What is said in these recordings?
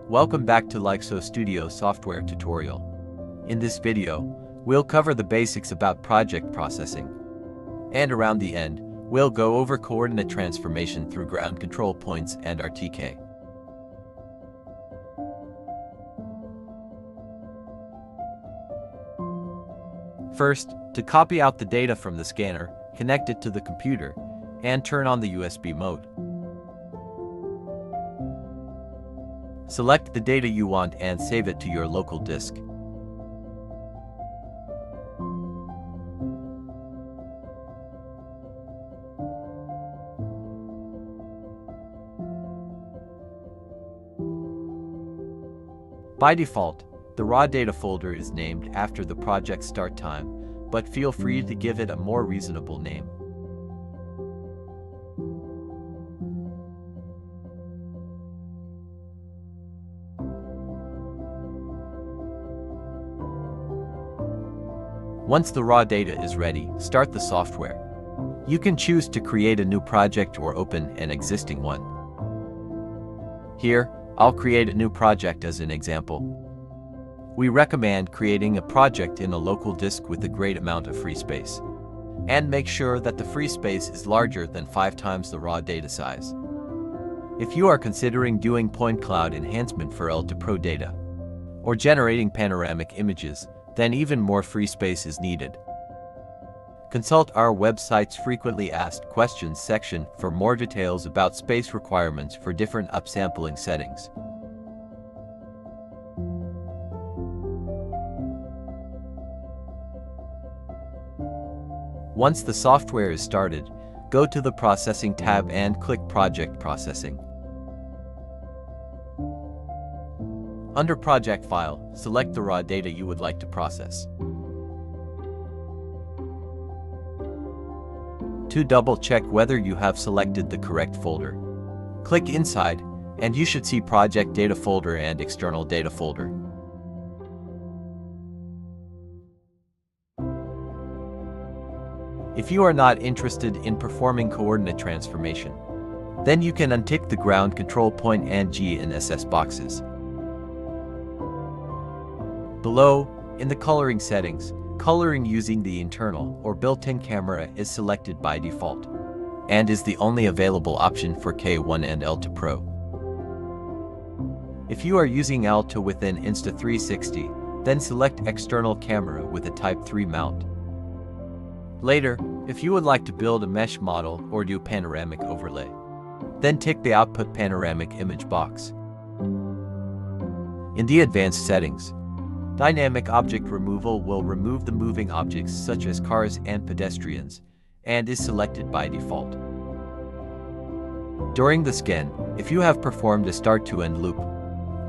Welcome back to LixelStudio software tutorial. In this video, we'll cover the basics about project processing. And around the end, we'll go over coordinate transformation through ground control points and RTK. First, to copy out the data from the scanner, connect it to the computer, and turn on the USB mode. Select the data you want and save it to your local disk. By default, the raw data folder is named after the project start time, but feel free to give it a more reasonable name. Once the raw data is ready, start the software. You can choose to create a new project or open an existing one. Here, I'll create a new project as an example. We recommend creating a project in a local disk with a great amount of free space. And make sure that the free space is larger than 5 times the raw data size. If you are considering doing point cloud enhancement for L2Pro data, or generating panoramic images, then even more free space is needed. Consult our website's frequently asked questions section for more details about space requirements for different upsampling settings. Once the software is started, go to the Processing tab and click Project Processing. Under Project File, select the raw data you would like to process. To double-check whether you have selected the correct folder, click Inside, and you should see Project Data Folder and External Data Folder. If you are not interested in performing coordinate transformation, then you can untick the ground control point and GNSS boxes. Below, in the coloring settings, coloring using the internal or built-in camera is selected by default, and is the only available option for K1 and L2Pro. If you are using L2 with an Insta360, then select external camera with a Type 3 mount. Later, if you would like to build a mesh model or do panoramic overlay, then tick the Output Panoramic Image box. In the advanced settings, Dynamic Object Removal will remove the moving objects such as cars and pedestrians, and is selected by default. During the scan, if you have performed a start-to-end loop,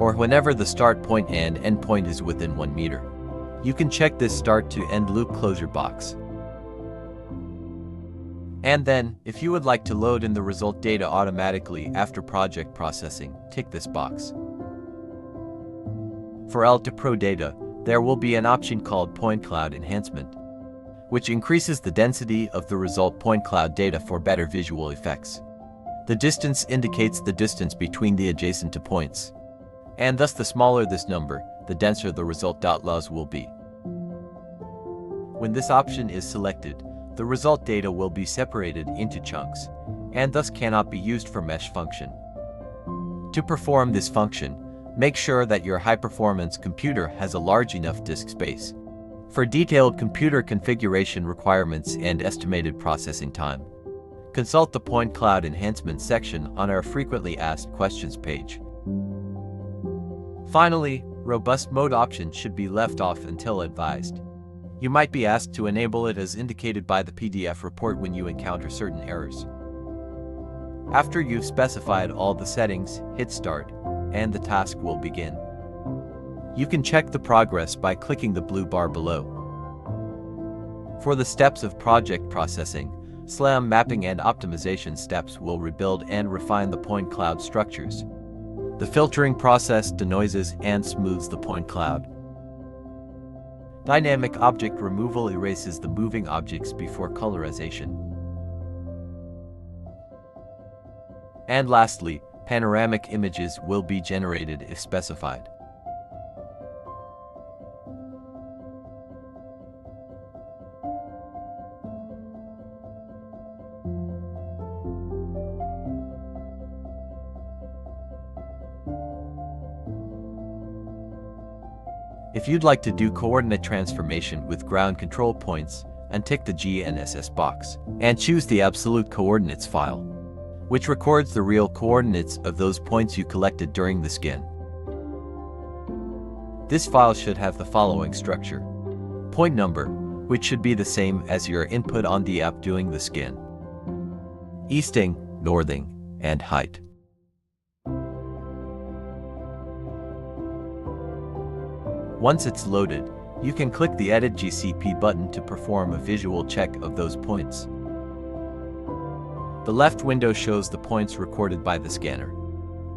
or whenever the start point and end point is within 1 meter, you can check this start-to-end loop closure box. And then, if you would like to load in the result data automatically after project processing, tick this box. For L2Pro data, there will be an option called Point Cloud Enhancement, which increases the density of the result point cloud data for better visual effects. The distance indicates the distance between the adjacent two points, and thus the smaller this number, the denser the result.loss will be. When this option is selected, the result data will be separated into chunks, and thus cannot be used for mesh function. To perform this function, make sure that your high-performance computer has a large enough disk space. For detailed computer configuration requirements and estimated processing time, consult the Point Cloud Enhancement section on our frequently asked questions page. Finally, Robust Mode option should be left off until advised. You might be asked to enable it as indicated by the PDF report when you encounter certain errors. After you've specified all the settings, hit Start, and the task will begin. You can check the progress by clicking the blue bar below. For the steps of project processing, SLAM mapping and optimization steps will rebuild and refine the point cloud structures. The filtering process denoises and smooths the point cloud. Dynamic object removal erases the moving objects before colorization. And lastly, panoramic images will be generated if specified. If you'd like to do coordinate transformation with ground control points, untick the GNSS box and choose the absolute coordinates file, which records the real coordinates of those points you collected during the scan. This file should have the following structure: point number, which should be the same as your input on the app doing the scan, easting, northing, and height. Once it's loaded, you can click the Edit GCP button to perform a visual check of those points. The left window shows the points recorded by the scanner,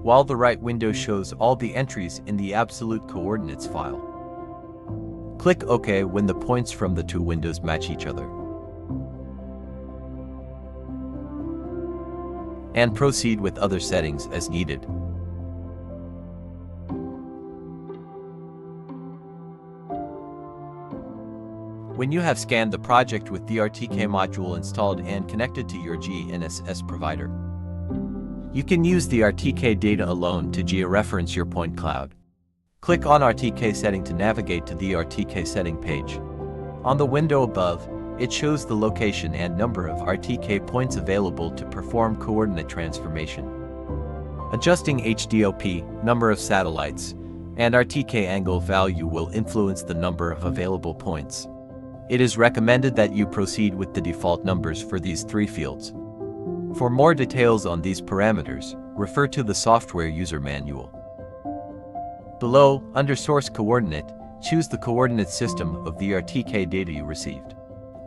while the right window shows all the entries in the absolute coordinates file. Click OK when the points from the two windows match each other. And proceed with other settings as needed. When you have scanned the project with the RTK module installed and connected to your GNSS provider, you can use the RTK data alone to georeference your point cloud. Click on RTK setting to navigate to the RTK setting page. On the window above, it shows the location and number of RTK points available to perform coordinate transformation. Adjusting HDOP, number of satellites, and RTK angle value will influence the number of available points. It is recommended that you proceed with the default numbers for these three fields. For more details on these parameters, refer to the software user manual. Below, under Source Coordinate, choose the coordinate system of the RTK data you received.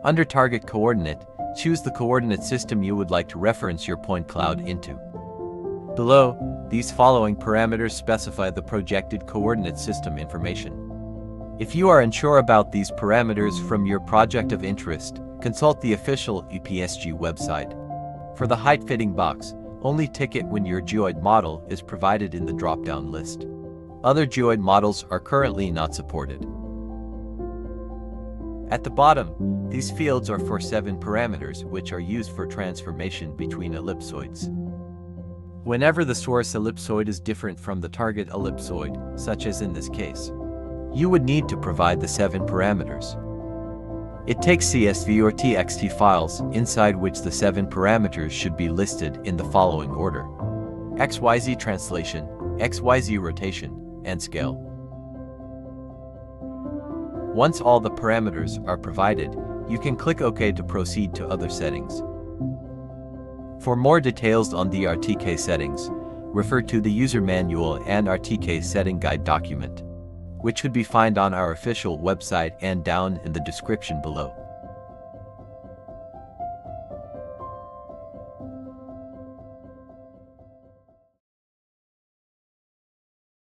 Under Target Coordinate, choose the coordinate system you would like to reference your point cloud into. Below, these following parameters specify the projected coordinate system information. If you are unsure about these parameters from your project of interest, consult the official EPSG website. For the height fitting box, only tick it when your geoid model is provided in the drop-down list. Other geoid models are currently not supported. At the bottom, these fields are for 7 parameters which are used for transformation between ellipsoids. Whenever the source ellipsoid is different from the target ellipsoid, such as in this case, you would need to provide the 7 parameters. It takes CSV or TXT files, inside which the 7 parameters should be listed in the following order: XYZ translation, XYZ rotation, and scale. Once all the parameters are provided, you can click OK to proceed to other settings. For more details on the RTK settings, refer to the user manual and RTK setting guide document, which could be found on our official website and down in the description below.